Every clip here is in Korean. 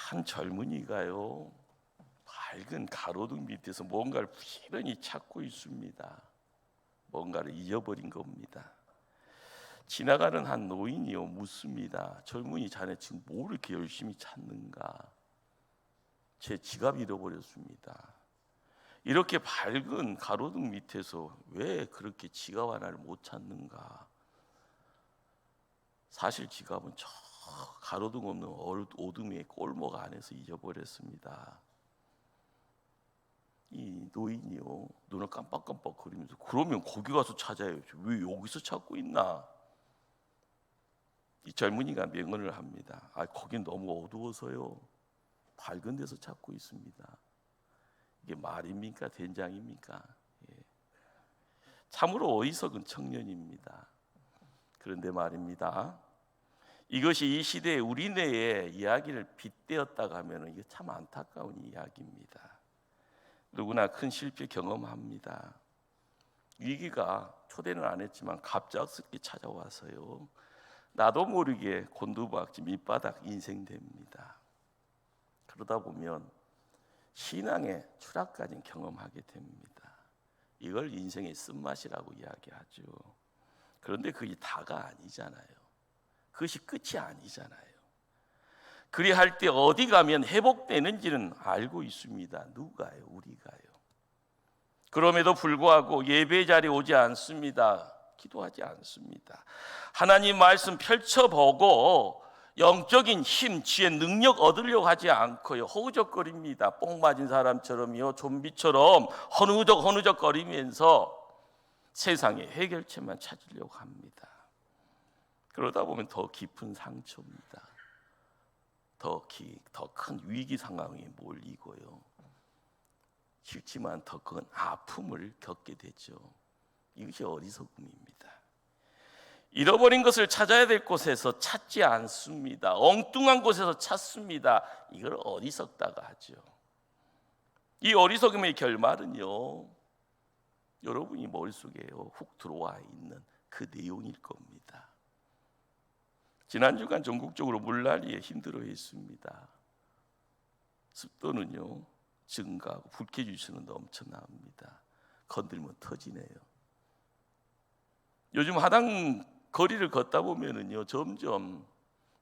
한 젊은이가요, 밝은 가로등 밑에서 뭔가를 부지런히 찾고 있습니다. 뭔가를 잊어버린 겁니다. 지나가는 한 노인이요 묻습니다. 젊은이, 자네 지금 뭘 이렇게 열심히 찾는가? 제 지갑 잃어버렸습니다. 이렇게 밝은 가로등 밑에서 왜 그렇게 지갑 하나를 못 찾는가? 사실 지갑은 저 가로등 없는 어둠의 골목 안에서 잊어버렸습니다. 이 노인이요 눈을 깜빡깜빡 거리면서, 그러면 거기 가서 찾아야지 왜 여기서 찾고 있나? 이 젊은이가 명언을 합니다. 거긴 너무 어두워서요 밝은 데서 찾고 있습니다. 이게 말입니까? 된장입니까? 참으로 어리석은 청년입니다. 그런데 말입니다, 이것이 이 시대의 우리네의 이야기를 빗대었다고 하면 이게 참 안타까운 이야기입니다. 누구나 큰 실패 경험합니다. 위기가 초대는 안 했지만 갑작스럽게 찾아와서요 나도 모르게 곤두박질 밑바닥 인생됩니다. 그러다 보면 신앙의 추락까지 경험하게 됩니다. 이걸 인생의 쓴맛이라고 이야기하죠. 그런데 그게 다가 아니잖아요. 그것이 끝이 아니잖아요. 그리할 때 어디 가면 회복되는지는 알고 있습니다. 누가요? 우리가요. 그럼에도 불구하고 예배 자리에 오지 않습니다. 기도하지 않습니다. 하나님 말씀 펼쳐보고 영적인 힘, 지혜, 능력 얻으려고 하지 않고요 허우적거립니다. 뽕 맞은 사람처럼요 좀비처럼 허느적거리면서 세상의 해결책만 찾으려고 합니다. 그러다 보면 더 깊은 상처입니다. 더 큰 위기 상황에 몰리고요 싫지만 더 큰 아픔을 겪게 되죠. 이것이 어리석음입니다. 잃어버린 것을 찾아야 될 곳에서 찾지 않습니다. 엉뚱한 곳에서 찾습니다. 이걸 어리석다가 하죠. 이 어리석음의 결말은요 여러분이 머릿속에 훅 들어와 있는 그 내용일 겁니다. 지난주간 전국적으로 물난리에 힘들어했습니다. 습도는요 증가하고 불쾌지수는 넘쳐납니다. 건들면 터지네요. 요즘 하당 거리를 걷다 보면은요 점점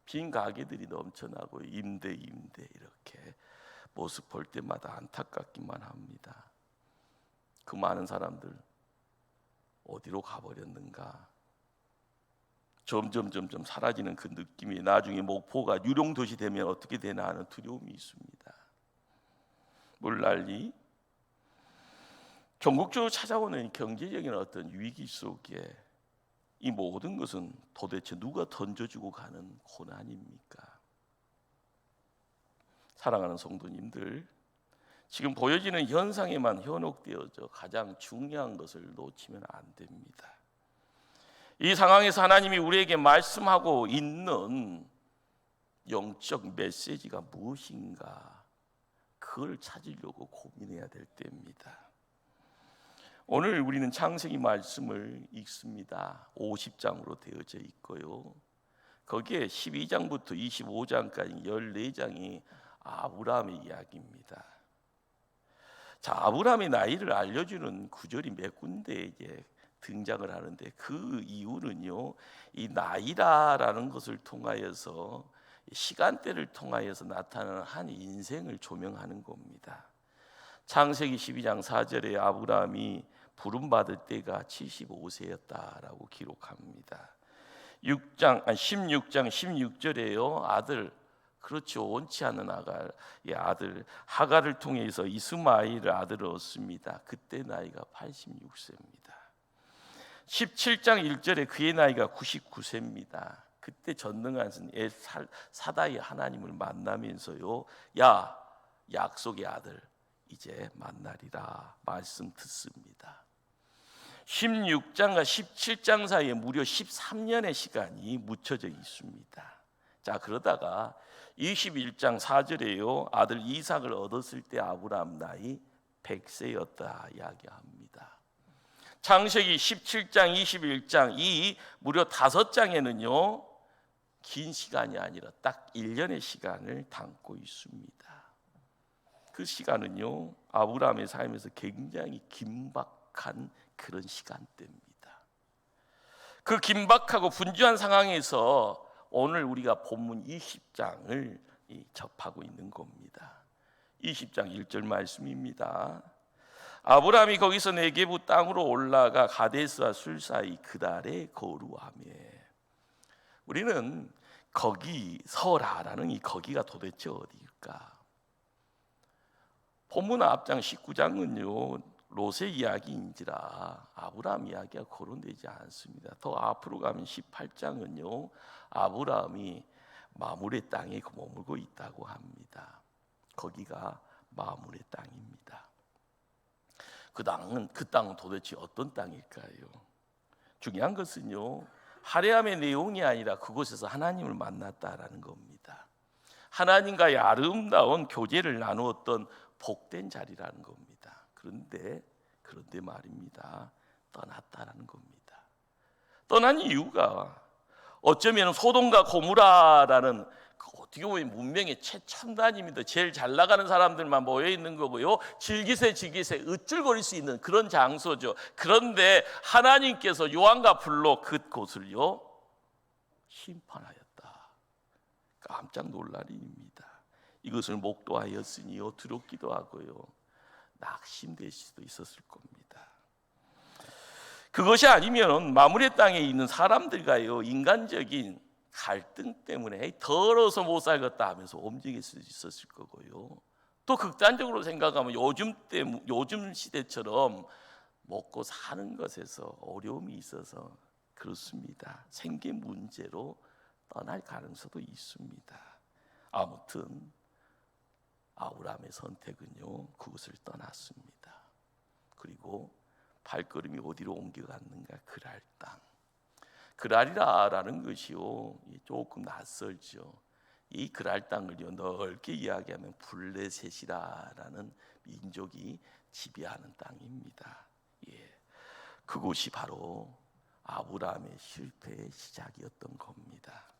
빈 가게들이 넘쳐나고 임대 이렇게 모습 볼 때마다 안타깝기만 합니다. 그 많은 사람들 어디로 가버렸는가? 점점 사라지는 그 느낌이 나중에 목포가 유령도시 되면 어떻게 되나 하는 두려움이 있습니다. 물난리, 전국적으로 찾아오는 경제적인 어떤 위기 속에 이 모든 것은 도대체 누가 던져주고 가는 고난입니까? 사랑하는 성도님들, 지금 보여지는 현상에만 현혹되어져 가장 중요한 것을 놓치면 안 됩니다. 이 상황에서 하나님이 우리에게 말씀하고 있는 영적 메시지가 무엇인가, 그걸 찾으려고 고민해야 될 때입니다. 오늘 우리는 창세기 말씀을 읽습니다. 50장으로 되어져 있고요 거기에 12장부터 25장까지 14장이 아브라함의 이야기입니다. 자, 아브라함의 나이를 알려주는 구절이 몇 군데에 등장을 하는데 그 이유는요 이 나이다라는 것을 통하여서 시간대를 통하여서 나타나는 한 인생을 조명하는 겁니다. 창세기 12장 4절에 아브라함이 부름받을 때가 75세였다라고 기록합니다. 16장 16절에요 아들, 그렇죠, 원치 않는 아들 하갈을 통해서 이스마엘을 아들을 얻습니다. 그때 나이가 86세입니다. 17장 1절에 그의 나이가 99세입니다. 그때 전능하신 사다이 하나님을 만나면서요 야, 약속의 아들 이제 만나리라 말씀 듣습니다. 16장과 17장 사이에 무려 13년의 시간이 묻혀져 있습니다. 자, 그러다가 21장 4절에요 아들 이삭을 얻었을 때 아브라함 나이 100세였다 이야기합니다. 창세기 17장 21장 이 무려 5장에는요 긴 시간이 아니라 딱 1년의 시간을 담고 있습니다. 그 시간은요, 아브라함의 삶에서 굉장히 긴박한 그런 시간대입니다. 그 긴박하고 분주한 상황에서 오늘 우리가 본문 20장을 접하고 있는 겁니다. 20장 1절 말씀입니다. 아브라함이 거기서 네게부 땅으로 올라가 가데스와 술 사이 그달에 거루하며. 우리는 거기 서라라는 이 거기가 도대체 어디일까? 본문 앞장 19장은요 롯의 이야기인지라 아브라함 이야기가 거론되지 않습니다. 더 앞으로 가면 18장은요 아브라함이 마므레 땅에 머물고 있다고 합니다. 거기가 마므레 땅입니다. 그 땅은 도대체 어떤 땅일까요? 중요한 것은요 할례암의 내용이 아니라 그곳에서 하나님을 만났다라는 겁니다. 하나님과의 아름다운 교제를 나누었던 복된 자리라는 겁니다. 그런데 말입니다. 떠났다라는 겁니다. 떠난 이유가 어쩌면 소돔과 고모라라는 어떻게 보면 문명의 최첨단입니다. 제일 잘 나가는 사람들만 모여 있는 거고요. 질기세 으쭐거릴 수 있는 그런 장소죠. 그런데 하나님께서 요한과 불로 그곳을요 심판하였다. 깜짝 놀랄 일입니다. 이것을 목도하였으니요 두렵기도 하고요 낙심될 수도 있었을 겁니다. 그것이 아니면 마므레 땅에 있는 사람들과요 인간적인 갈등 때문에 더러워서 못 살겠다 하면서 움직일 수 있었을 거고요. 또 극단적으로 생각하면 요즘 시대처럼 먹고 사는 것에서 어려움이 있어서 그렇습니다. 생계 문제로 떠날 가능성도 있습니다. 아무튼 아브라함의 선택은요 그것을 떠났습니다. 그리고 발걸음이 어디로 옮겨갔는가? 그랄 땅. 그랄이라는 것이요 조금 낯설죠. 이 그랄 땅을요 넓게 이야기하면 블레셋이라는 민족이 지배하는 땅입니다. 그곳이 바로 아브라함의 실패의 시작이었던 겁니다.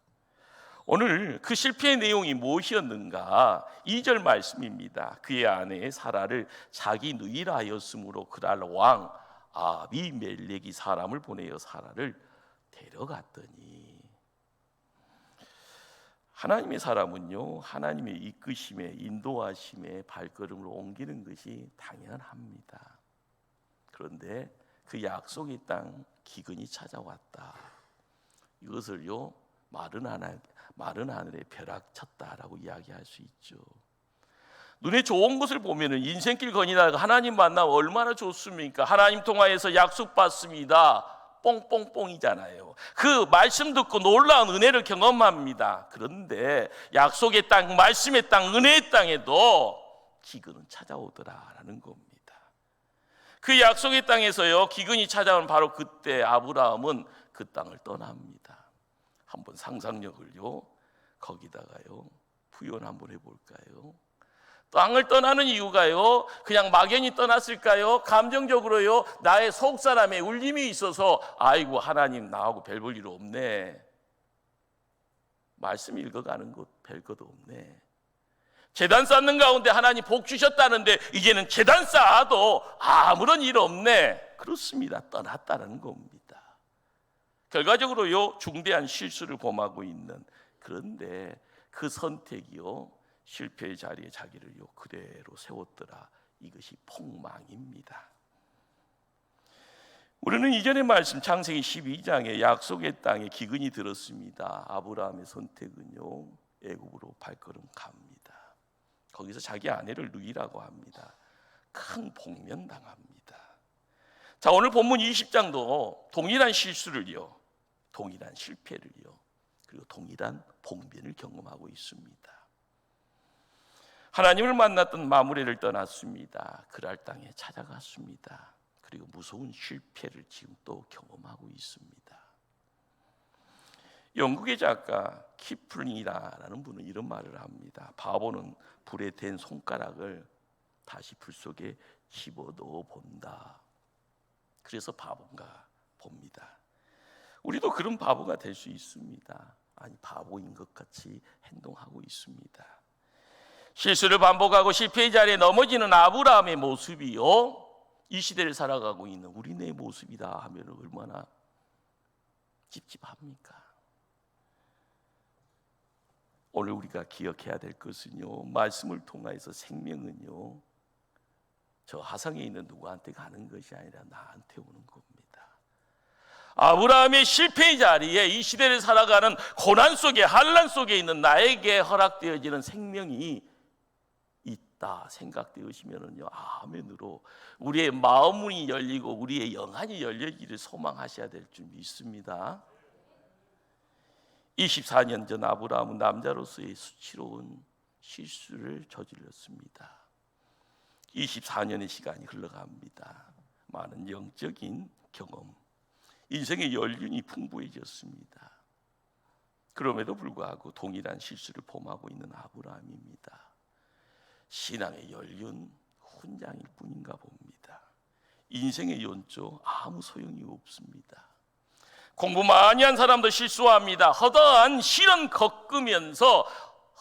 오늘 그 실패의 내용이 무엇이었는가? 2절 말씀입니다. 그의 아내 사라를 자기 누이라 하였으므로 그랄 왕 아비멜렉이 사람을 보내어 사라를 데려갔더니. 하나님의 사람은요 하나님의 이끄심에 인도하심에 발걸음을 옮기는 것이 당연합니다. 그런데 그 약속의 땅 기근이 찾아왔다. 이것을요 마른 하늘에 벼락쳤다라고 이야기할 수 있죠. 눈에 좋은 것을 보면은 인생길 거니다가 하나님 만나면 얼마나 좋습니까? 하나님 통하여서 약속받습니다. 뽕뽕뽕이잖아요. 그 말씀 듣고 놀라운 은혜를 경험합니다. 그런데 약속의 땅, 말씀의 땅, 은혜의 땅에도 기근은 찾아오더라라는 겁니다. 그 약속의 땅에서요 기근이 찾아오는 바로 그때 아브라함은 그 땅을 떠납니다. 한번 상상력을요 거기다가요 구현 한번 해볼까요? 땅을 떠나는 이유가요 그냥 막연히 떠났을까요? 감정적으로요 나의 속사람의 울림이 있어서 아이고 하나님 나하고 별 볼 일 없네, 말씀 읽어가는 것 별 것도 없네, 제단 쌓는 가운데 하나님 복 주셨다는데 이제는 제단 쌓아도 아무런 일 없네. 그렇습니다. 떠났다는 겁니다. 결과적으로요 중대한 실수를 범하고 있는, 그런데 그 선택이요 실패의 자리에 자기를요 그대로 세웠더라. 이것이 폭망입니다. 우리는 이전의 말씀 창세기 12장에 약속의 땅에 기근이 들었습니다. 아브라함의 선택은요 애굽으로 발걸음 갑니다. 거기서 자기 아내를 누이라고 합니다. 큰 복면당합니다. 자, 오늘 본문 20장도 동일한 실수를요, 동일한 실패를요, 그리고 동일한 봉변을 경험하고 있습니다. 하나님을 만났던 마므레를 떠났습니다. 그랄 땅에 찾아갔습니다. 그리고 무서운 실패를 지금 또 경험하고 있습니다. 영국의 작가 키플링이라는 분은 이런 말을 합니다. 바보는 불에 댄 손가락을 다시 불 속에 집어넣어 본다. 그래서 바본가 봅니다. 우리도 그런 바보가 될 수 있습니다. 아니 바보인 것 같이 행동하고 있습니다. 실수를 반복하고 실패의 자리에 넘어지는 아브라함의 모습이요, 이 시대를 살아가고 있는 우리네 모습이다 하면 얼마나 찝찝합니까? 오늘 우리가 기억해야 될 것은요, 말씀을 통해서 생명은요 저 하상에 있는 누구한테 가는 것이 아니라 나한테 오는 겁니다. 아브라함의 실패의 자리에 이 시대를 살아가는 고난 속에, 환난 속에 있는 나에게 허락되어지는 생명이 있다 생각되시면은요, 아멘으로 우리의 마음문이 열리고 우리의 영안이 열려지기를 소망하셔야 될 줄 믿습니다. 24년 전 아브라함은 남자로서의 수치로운 실수를 저질렀습니다. 24년의 시간이 흘러갑니다. 많은 영적인 경험, 인생의 연륜이 풍부해졌습니다. 그럼에도 불구하고 동일한 실수를 범하고 있는 아브라함입니다. 신앙의 연륜 훈장일 뿐인가 봅니다. 인생의 연조 아무 소용이 없습니다. 공부 많이 한 사람도 실수합니다. 허다한 시련 겪으면서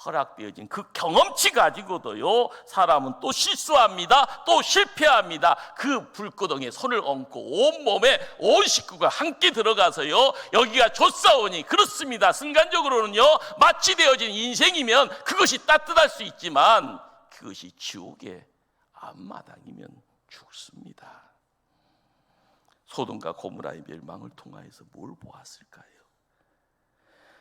허락되어진 그 경험치 가지고도요, 사람은 또 실수합니다. 또 실패합니다. 그 불구덩이에 손을 얹고 온몸에 온 식구가 함께 들어가서요, 여기가 좋사오니, 그렇습니다. 순간적으로는요 마치 되어진 인생이면 그것이 따뜻할 수 있지만 그것이 지옥의 앞마당이면 죽습니다. 소돔과 고모라의 멸망을 통하여서 뭘 보았을까요?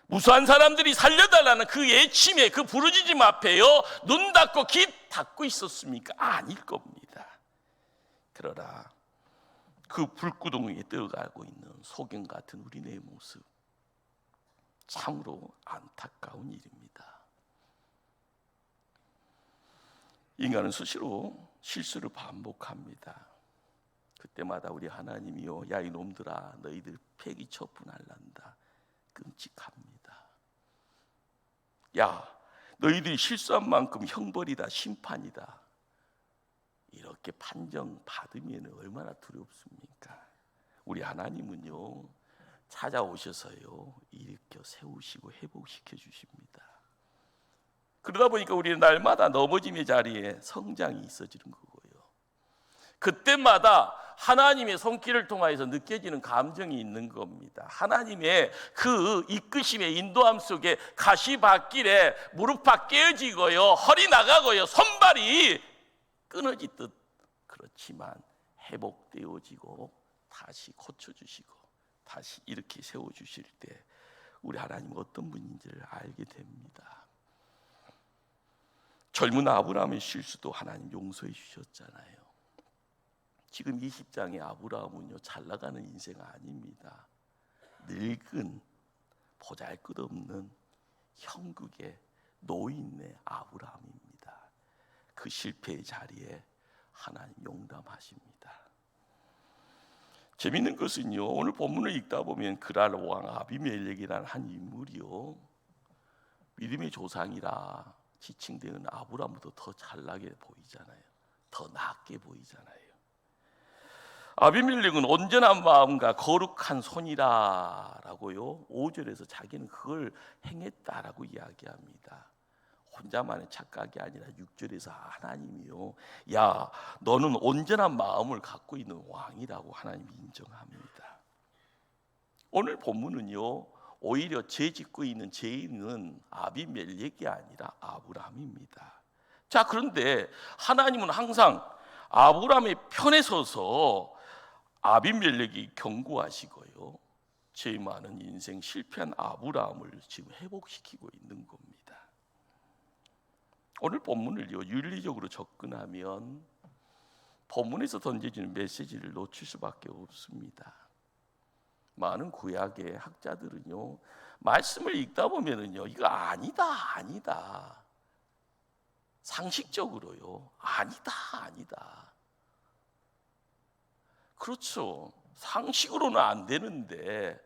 무수한 사람들이 살려달라는 그 예침에, 그 부르짖음 앞에요 눈 닫고 귀 닫고 있었습니까? 아닐 겁니다. 그러나 그 불구덩이에 들어가고 있는 소경 같은 우리네 모습, 참으로 안타까운 일입니다. 인간은 수시로 실수를 반복합니다. 그때마다 우리 하나님이요, 야 이놈들아 너희들 폐기 처분할란다, 끔찍합니다. 야 너희들이 실수한 만큼 형벌이다, 심판이다, 이렇게 판정받으면 얼마나 두렵습니까? 우리 하나님은요 찾아오셔서요 일으켜 세우시고 회복시켜 주십니다. 그러다 보니까 우리는 날마다 넘어짐의 자리에 성장이 있어지는 거고요, 그때마다 하나님의 손길을 통해서 느껴지는 감정이 있는 겁니다. 하나님의 그 이끄심의 인도함 속에 가시밭길에 무릎팍 깨어지고요, 허리 나가고요, 손발이 끊어지듯, 그렇지만 회복되어지고 다시 고쳐주시고 다시 이렇게 세워주실 때 우리 하나님은 어떤 분인지를 알게 됩니다. 젊은 아브라함의 실수도 하나님 용서해 주셨잖아요. 지금 20장의 아브라함은요 잘 나가는 인생 아닙니다. 늙은 보잘것없는 형국의 노인의 아브라함입니다. 그 실패의 자리에 하나님 용담하십니다. 재밌는 것은요, 오늘 본문을 읽다 보면 그랄 왕 아비멜렉이라는 한 인물이요 믿음의 조상이라 지칭되는 아브라함보다 더 잘나게 보이잖아요. 더 낫게 보이잖아요. 아비멜렉은 온전한 마음과 거룩한 손이라라고요 5절에서 자기는 그걸 행했다라고 이야기합니다. 혼자만의 착각이 아니라 6절에서 하나님이요, 야 너는 온전한 마음을 갖고 있는 왕이라고 하나님이 인정합니다. 오늘 본문은요 오히려 죄 짓고 있는 죄인은 아비멜렉이 아니라 아브라함입니다. 자, 그런데 하나님은 항상 아브라함의 편에 서서 아비멜렉이 경고하시고요, 죄 많은 인생 실패한 아브라함을 지금 회복시키고 있는 겁니다. 오늘 본문을요 윤리적으로 접근하면 본문에서 던져지는 메시지를 놓칠 수밖에 없습니다. 많은 구약의 학자들은요 말씀을 읽다 보면은요 이거 아니다 상식적으로요 아니다 그렇죠, 상식으로는 안 되는데,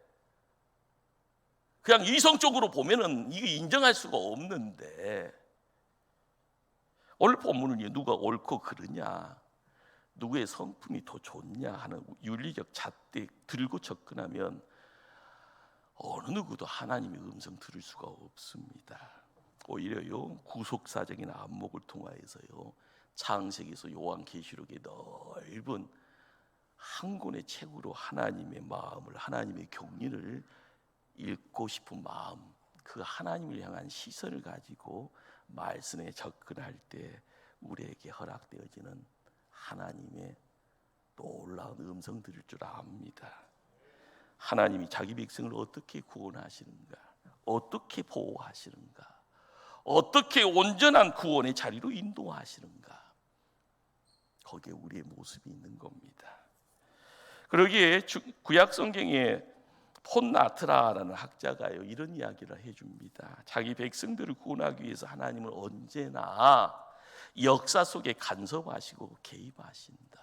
그냥 이성적으로 보면은 이게 인정할 수가 없는데, 오늘 본문은 누가 옳고 그르냐, 누구의 성품이 더 좋냐 하는 윤리적 잣대 들고 접근하면 어느 누구도 하나님의 음성 들을 수가 없습니다. 오히려요 구속사적인 안목을 통하여서요 창세기에서 요한계시록의 넓은 한 권의 책으로 하나님의 마음을, 하나님의 경륜을 읽고 싶은 마음, 그 하나님을 향한 시선을 가지고 말씀에 접근할 때 우리에게 허락되어지는 하나님의 놀라운 음성 들을 줄 압니다. 하나님이 자기 백성을 어떻게 구원하시는가, 어떻게 보호하시는가, 어떻게 온전한 구원의 자리로 인도하시는가, 거기에 우리의 모습이 있는 겁니다. 그러기에 구약 성경에 폰나트라라는 학자가요 이런 이야기를 해줍니다. 자기 백성들을 구원하기 위해서 하나님은 언제나 역사 속에 간섭하시고 개입하신다.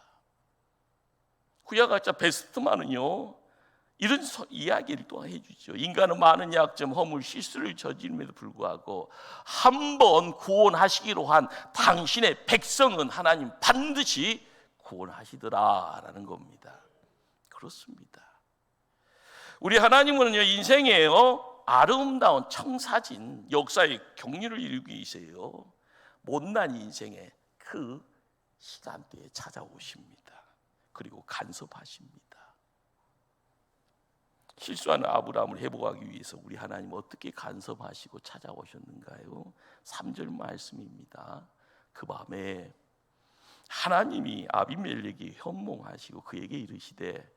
구약학자 베스트만은요 이런 이야기를 또 해주죠. 인간은 많은 약점, 허물, 실수를 저지름에도 불구하고 한 번 구원하시기로 한 당신의 백성은 하나님 반드시 구원하시더라라는 겁니다. 그렇습니다. 우리 하나님은요 인생에요 아름다운 청사진, 역사의 경륜을 이루기 위해서요 못난 인생의 그 시간대에 찾아오십니다. 그리고 간섭하십니다. 실수하는 아브라함을 회복하기 위해서 우리 하나님 어떻게 간섭하시고 찾아오셨는가요? 3절 말씀입니다. 그 밤에 하나님이 아비멜렉이 현몽하시고 그에게 이르시되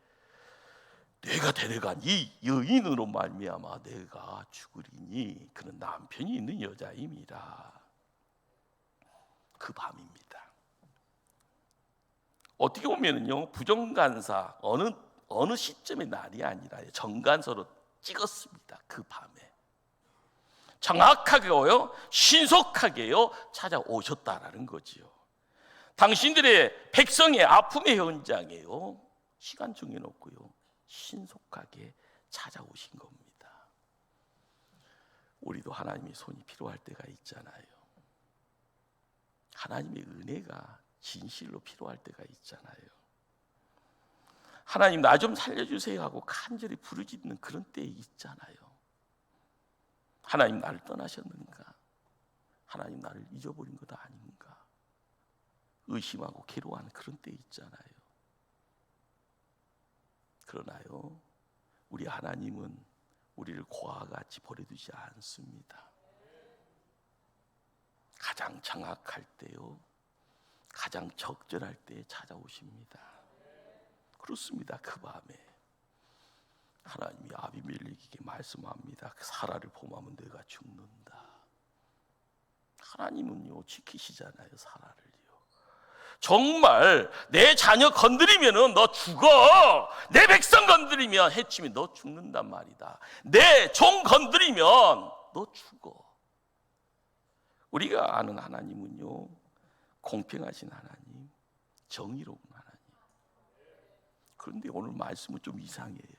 내가 데려간 이 여인으로 말미암아 내가 죽으리니 그는 남편이 있는 여자임이라. 그 밤입니다. 어떻게 보면은요 부정간사 어느 시점의 날이 아니라 정간서로 찍었습니다. 그 밤에 정확하게요 신속하게요 찾아오셨다라는 거지요. 당신들의 백성의 아픔의 현장에요 시간 정해놓고요 신속하게 찾아오신 겁니다. 우리도 하나님의 손이 필요할 때가 있잖아요. 하나님의 은혜가 진실로 필요할 때가 있잖아요. 하나님 나 좀 살려주세요 하고 간절히 부르짖는 그런 때 있잖아요. 하나님 나를 떠나셨는가? 하나님 나를 잊어버린 것 아닌가? 의심하고 괴로워하는 그런 때 있잖아요. 그러나요 우리 하나님은 우리를 고아와 같이 버려두지 않습니다. 가장 장악할 때요 가장 적절할 때에 찾아오십니다. 그렇습니다. 그 밤에 하나님이 아비멜렉에게 말씀합니다. 사라를 범하면 내가 죽는다. 하나님은요 지키시잖아요. 사라를요. 정말 내 자녀 건드리면 너 죽어. 내 백성 건드리면 해치면 너 죽는단 말이다. 내 종 건드리면 너 죽어. 우리가 아는 하나님은요 공평하신 하나님, 정의로운 하나님. 그런데 오늘 말씀은 좀 이상해요.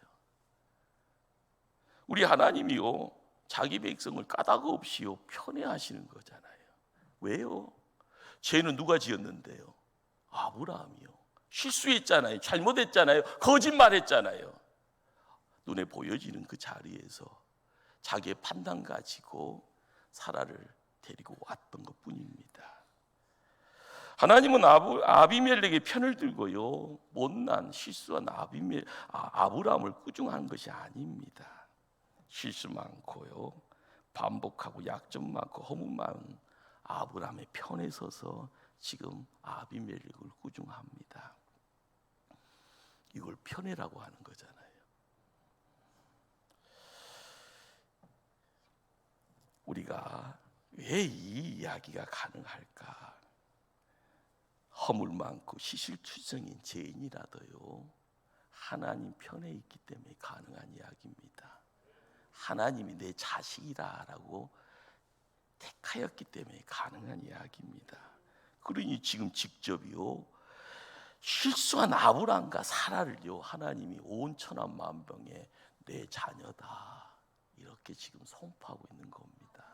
우리 하나님이요 자기 백성을 까닭 없이요 편애하시는 거잖아요. 왜요? 죄는 누가 지었는데요? 아브라함이요. 실수했잖아요. 잘못했잖아요. 거짓말했잖아요. 눈에 보여지는 그 자리에서 자기의 판단 가지고 사라를 데리고 왔던 것뿐입니다. 하나님은 아비멜렉의 편을 들고요 못난 실수한 아브라함을 꾸중하는 것이 아닙니다. 실수 많고요 반복하고 약점 많고 허물 많은 아브라함의 편에 서서 지금 아비멜렉을 꾸중합니다. 이걸 편애라고 하는 거잖아요. 우리가 왜 이 이야기가 가능할까? 허물 많고 시실투성인 죄인이라도요 하나님 편에 있기 때문에 가능한 이야기입니다. 하나님이 내 자식이라고 택하였기 때문에 가능한 이야기입니다. 그러니 지금 직접요 실수한 아브람과 사라를요 하나님이 온 천한 만병에 내 자녀다 이렇게 지금 선포하고 있는 겁니다.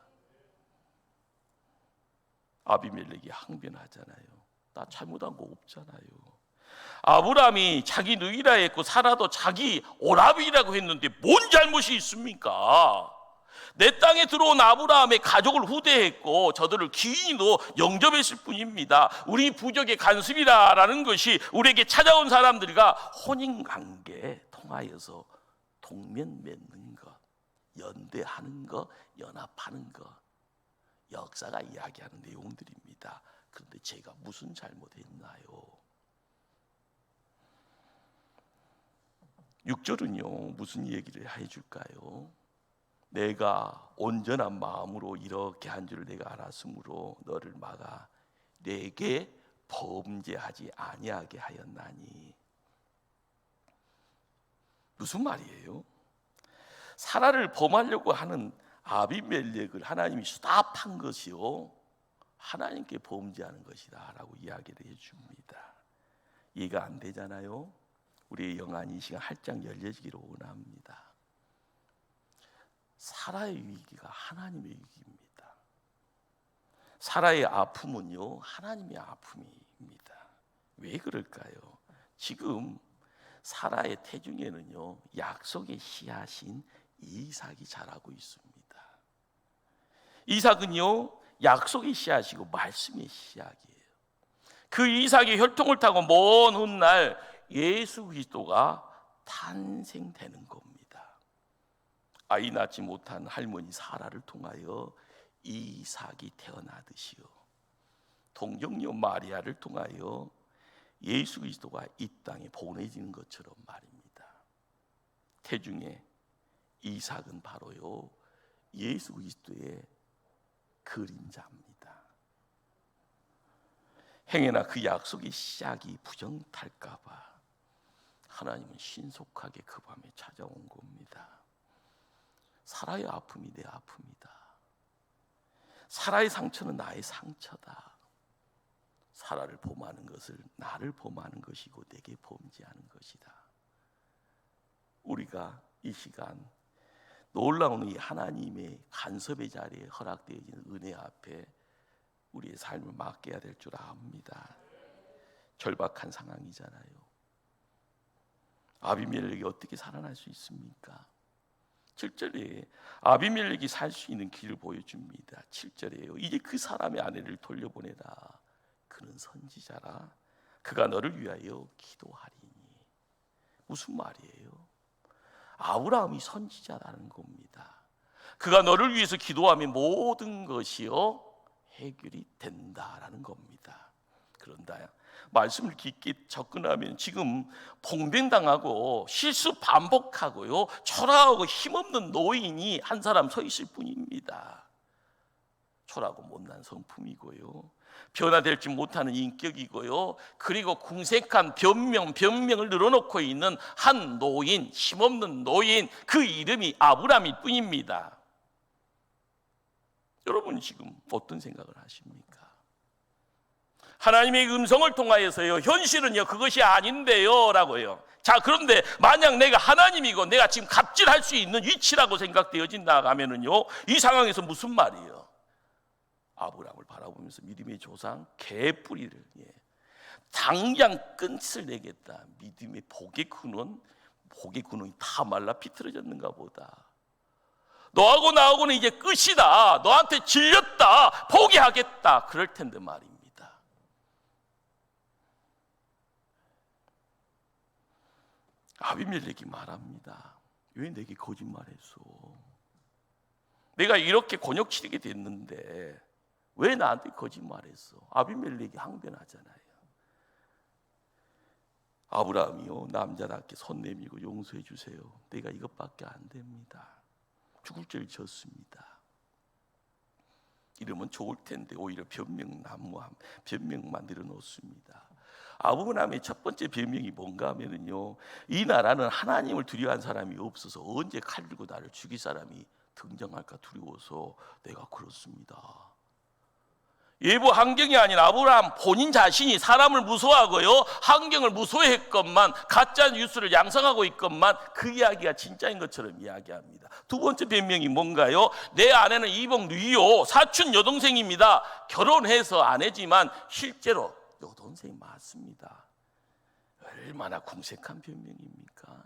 아비멜렉이 항변하잖아요. 나 잘못한 거 없잖아요. 아브라함이 자기 누이라 했고 사라도 자기 오라비라고 했는데 뭔 잘못이 있습니까? 내 땅에 들어온 아브라함의 가족을 후대했고 저들을 기인으로 영접했을 뿐입니다. 우리 부족의 간섭이라는 것이 우리에게 찾아온 사람들과 혼인관계에 통하여서 동면 맺는 것, 연대하는 것, 연합하는 것, 역사가 이야기하는 내용들입니다. 그런데 제가 무슨 잘못했나요? 6절은요 무슨 얘기를 해줄까요? 내가 온전한 마음으로 이렇게 한 줄 내가 알았으므로 너를 막아 내게 범죄하지 아니하게 하였나니. 무슨 말이에요? 사라를 범하려고 하는 아비멜렉을 하나님이 수답한 것이요 하나님께 범죄하는 것이다 라고 이야기를 해줍니다. 이해가 안 되잖아요. 우리의 영안이 이 시간 활짝 열려지기를 원합니다. 사라의 위기가 하나님의 위기입니다. 사라의 아픔은요 하나님의 아픔입니다. 왜 그럴까요? 지금 사라의 태중에는요 약속의 씨앗인 이삭이 자라고 있습니다. 이삭은요 약속의 씨앗이고 말씀의 씨앗이에요. 그 이삭의 혈통을 타고 먼 훗날 예수 그리스도가 탄생되는 겁니다. 아이 낳지 못한 할머니 사라를 통하여 이삭이 태어나듯이요 동정녀 마리아를 통하여 예수 그리스도가 이 땅에 보내지는 것처럼 말입니다. 태중에 이삭은 바로요 예수 그리스도의 그림자입니다. 행여나 그 약속의 시작이 부정탈까 봐 하나님은 신속하게 그 밤에 찾아온 겁니다. 사라의 아픔이 내 아픔이다. 사라의 상처는 나의 상처다. 사라를 범하는 것을 나를 범하는 것이고 내게 범죄하는 것이다. 우리가 이 시간 놀라운 이 하나님의 간섭의 자리에 허락되어지는 은혜 앞에 우리의 삶을 맡겨야 될 줄 압니다. 절박한 상황이잖아요. 아비멜렉이 어떻게 살아날 수 있습니까? 7절에 아비멜렉이 살 수 있는 길을 보여줍니다. 7절에요. 이제 그 사람의 아내를 돌려보내라. 그는 선지자라. 그가 너를 위하여 기도하리니. 무슨 말이에요? 아브라함이 선지자라는 겁니다. 그가 너를 위해서 기도하면 모든 것이요 해결이 된다라는 겁니다. 그런다 말씀을 깊게 접근하면 지금 봉변당하고 실수 반복하고요 초라하고 힘없는 노인이 한 사람 서 있을 뿐입니다. 초라하고 못난 성품이고요 변화될지 못하는 인격이고요 그리고 궁색한 변명을 늘어놓고 있는 한 노인, 힘없는 노인, 그 이름이 아브라함일 뿐입니다. 여러분 지금 어떤 생각을 하십니까? 하나님의 음성을 통하여서요 현실은요 그것이 아닌데요 라고요. 자 그런데 만약 내가 하나님이고 내가 지금 갑질할 수 있는 위치라고 생각되어진다 하면은요 이 상황에서 무슨 말이에요? 아브라함을 바라보면서 믿음의 조상 개뿌리를 당장 끝을 내겠다. 믿음의 복의 근원이 다 말라 비틀어졌는가 보다. 너하고 나하고는 이제 끝이다. 너한테 질렸다. 포기하겠다. 그럴 텐데 말입니다. 아비멜렉이 말합니다. 왜 내게 거짓말했어? 내가 이렇게 곤욕치르게 됐는데 왜 나한테 거짓말했어? 아비멜렉이 항변하잖아요. 아브라함이요 남자답게 손 내밀고 용서해 주세요. 내가 이것밖에 안 됩니다. 죽을 죄를 졌습니다. 이러면 좋을 텐데 오히려 변명만 늘어놓습니다. 아브라함의 첫 번째 변명이 뭔가 하면은요 이 나라는 하나님을 두려워한 사람이 없어서 언제 칼 들고 나를 죽일 사람이 등장할까 두려워서 내가 그렇습니다. 예부 환경이 아닌 아브라함 본인 자신이 사람을 무서워하고요 환경을 무서워했건만 가짜 뉴스를 양성하고 있건만 그 이야기가 진짜인 것처럼 이야기합니다. 두 번째 변명이 뭔가요? 내 아내는 이복 누이요 사촌 여동생입니다. 결혼해서 아내지만 실제로 여동생 맞습니다. 얼마나 궁색한 변명입니까?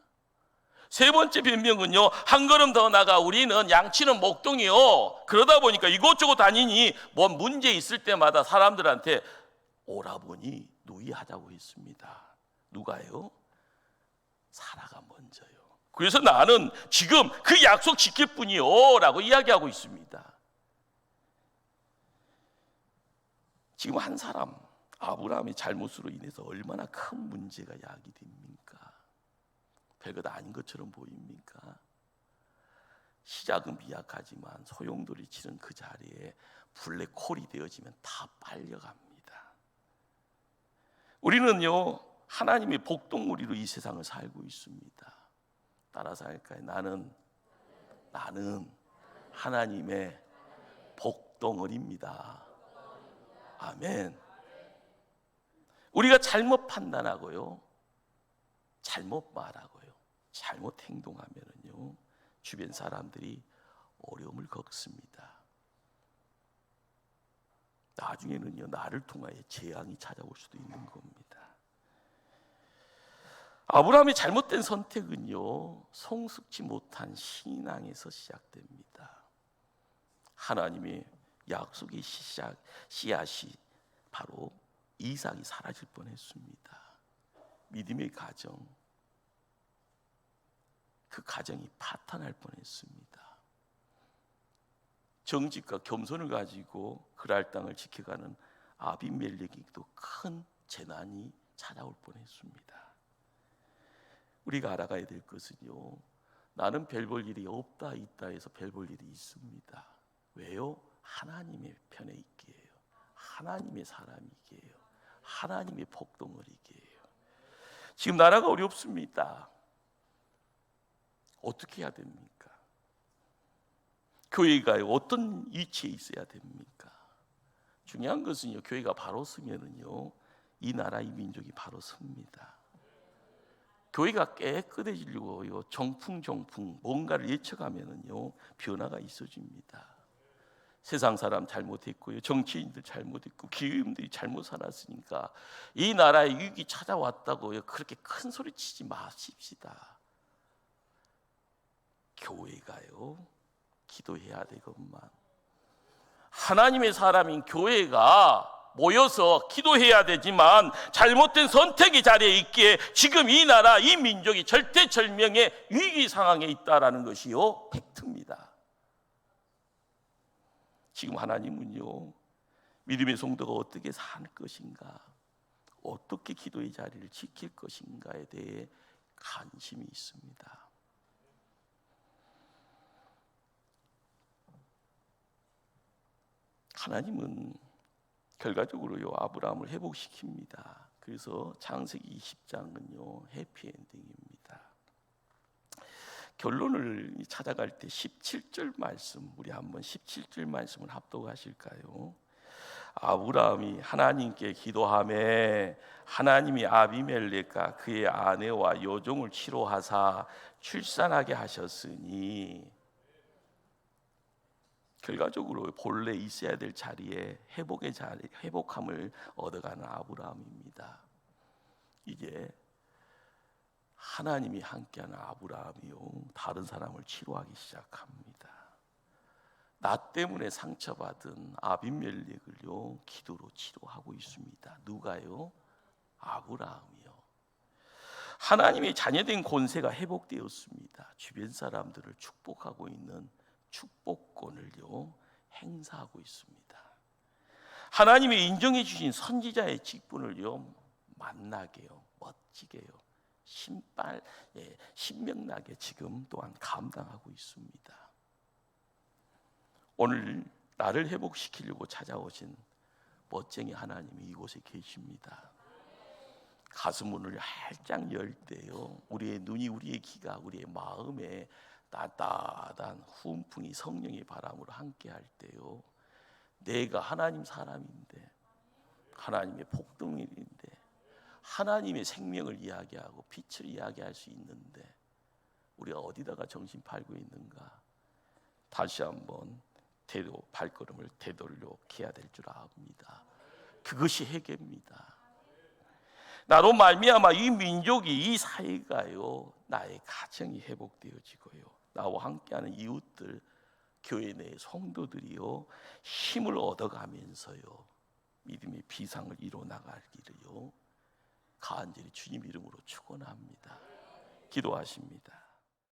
세 번째 변명은요, 한 걸음 더 나가 우리는 양치는 목동이요. 그러다 보니까 이곳저곳 다니니 뭐 문제 있을 때마다 사람들한테 오라버니 누이하자고 했습니다. 누가요? 사라가 먼저요. 그래서 나는 지금 그 약속 지킬 뿐이요 라고 이야기하고 있습니다. 지금 한 사람 아브라함의 잘못으로 인해서 얼마나 큰 문제가 야기됩니까? 별것 아닌 것처럼 보입니까? 시작은 미약하지만 소용돌이 치는 그 자리에 블랙홀이 되어지면 다 빨려갑니다. 우리는요, 하나님의 복동무리로 이 세상을 살고 있습니다. 따라서 할까요? 나는 하나님의 복덩어리입니다. 아멘. 우리가 잘못 판단하고요, 잘못 말하고요, 잘못 행동하면은요, 주변 사람들이 어려움을 겪습니다. 나중에는요, 나를 통하여 재앙이 찾아올 수도 있는 겁니다. 아브라함의 잘못된 선택은요, 성숙지 못한 신앙에서 시작됩니다. 하나님의 약속의 씨앗이 바로 이삭이 사라질 뻔했습니다. 믿음의 가정, 그 가정이 파탄할 뻔했습니다. 정직과 겸손을 가지고 그랄 땅을 지켜가는 아비멜렉에게도 큰 재난이 찾아올 뻔했습니다. 우리가 알아가야 될 것은요, 나는 별 볼 일이 없다 있다 해서 별 볼 일이 있습니다. 왜요? 하나님의 편에 있기에요. 하나님의 사람이기에요. 하나님의 복덩어리기에요. 지금 나라가 어렵습니다. 어떻게 해야 됩니까? 교회가 어떤 위치에 있어야 됩니까? 중요한 것은요, 교회가 바로 서면은요, 이 나라 이 민족이 바로 섭니다. 교회가 깨끗해지려고 정풍 뭔가를 예측하면은요, 변화가 있어집니다. 세상 사람 잘못했고요, 정치인들 잘못했고, 기업인들이 잘못 살았으니까 이 나라에 위기 찾아왔다고요, 그렇게 큰 소리 치지 마십시다. 교회가요, 기도해야 되건만, 하나님의 사람인 교회가 모여서 기도해야 되지만 잘못된 선택이 자리에 있기에 지금 이 나라 이 민족이 절대절명의 위기 상황에 있다라는 것이요, 팩트입니다. 지금 하나님은요, 믿음의 성도가 어떻게 살 것인가, 어떻게 기도의 자리를 지킬 것인가에 대해 관심이 있습니다. 하나님은 결과적으로요, 아브라함을 회복시킵니다. 그래서 창세기 20장은요, 해피엔딩입니다. 결론을 찾아갈 때 17절 말씀, 우리 한번 17절 말씀을 합독하실까요? 아브라함이 하나님께 기도하매 하나님이 아비멜렉과 그의 아내와 여종을 치료하사 출산하게 하셨으니, 결과적으로 본래 있어야 될 자리에 회복함을 얻어가는 아브라함입니다. 이게 하나님이 함께하는 아브라함이요, 다른 사람을 치료하기 시작합니다. 나 때문에 상처받은 아비멜렉을요, 기도로 치료하고 있습니다. 누가요? 아브라함이요. 하나님의 자녀된 권세가 회복되었습니다. 주변 사람들을 축복하고 있는 축복권을요, 행사하고 있습니다. 하나님이 인정해 주신 선지자의 직분을요, 만나게요, 멋지게요, 신명나게 지금 또한 감당하고 있습니다. 오늘 나를 회복시키려고 찾아오신 멋쟁이 하나님이 이곳에 계십니다. 가슴 문을 활짝 열 때요, 우리의 눈이, 우리의 귀가, 우리의 마음에 따뜻한 훈풍이 성령의 바람으로 함께할 때요, 내가 하나님 사람인데, 하나님의 복덩이인데, 하나님의 생명을 이야기하고 빛을 이야기할 수 있는데 우리가 어디다가 정신 팔고 있는가, 다시 한번 발걸음을 되돌려 해야 될 줄 압니다. 그것이 회개입니다. 나로 말미암아 이 민족이, 이 사회가요, 나의 가정이 회복되어지고요, 나와 함께하는 이웃들, 교회 내 성도들이요, 힘을 얻어가면서요, 믿음의 비상을 이뤄나가기를요 간절히 주님 이름으로 축원합니다. 기도하십니다.